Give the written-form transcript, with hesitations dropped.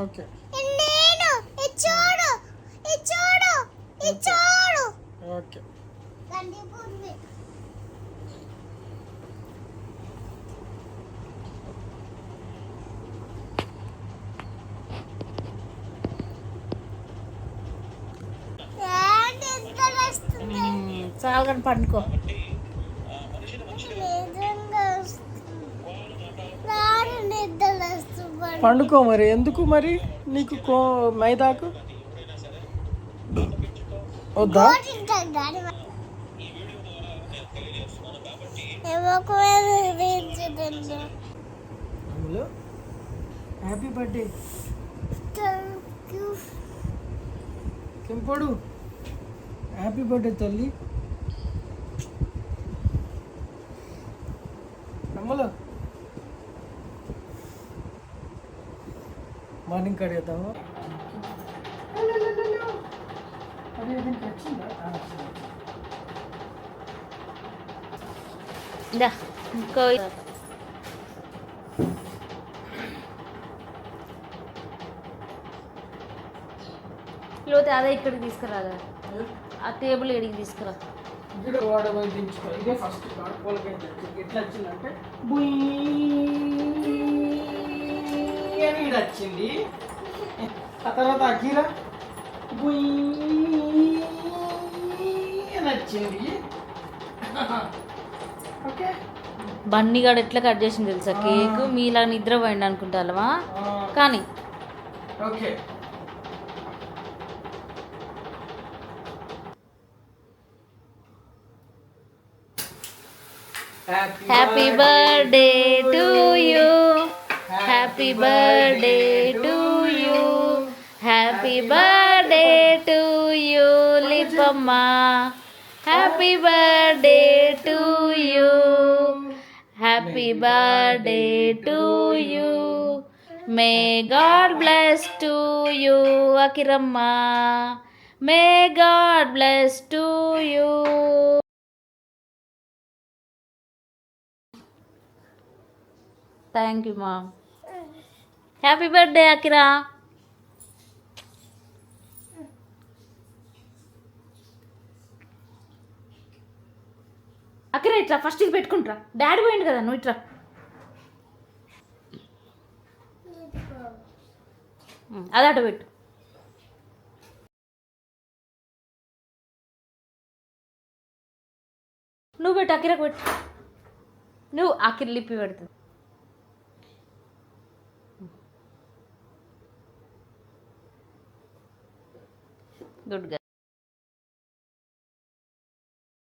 Okay okay. చాలు కానీ పండుకో. పండుకో మరి. ఎందుకు మరి నీకు మైదాకు వద్దా? హ్యాపీ బర్త్డే కెంపడు. హ్యాపీ బర్త్డే తల్లి. నమ్మలో మార్నింగ్ కడిగేద్దాము. అది దీనికి వచ్చిందా? ఇంకో లేకపోతే అదే ఇక్కడికి తీసుకురాదా? ఆ టేబుల్ ఎడికి తీసుకురా. ఇక్కడ వాడబోయి దించుకో. ఇదే ఫస్ట్ వాళ్ళకి ఎట్లా వచ్చిందంటే బుయ్ అని ఇది వచ్చింది. ఆ తర్వాత అఖీరా బుయ్ అని వచ్చింది. ఓకే. బన్నీగాడు ఎట్లా కట్ చేసింది తెలుసా కేక్? మీలా నిద్రపోయింది అనుకుంటావా? కానీ okay. Happy birthday to you, happy birthday to you, happy birthday to you లిపమ్మ, happy birthday to you, happy birthday to you, may god bless to you అకిరమ్మ, may god bless to you. Thank you మా. Happy birthday Akira. Akira ఇట్లా first ఇది పెట్టుకుంటారా. Daddy పోయింది కదా, నువ్వు ఇట్రా. అదట పెట్టు. నువ్వు పెట్టు, అకిరాకు పెట్టు. నువ్వు అకిర లిప్పి పెడుతుంది. Good girl.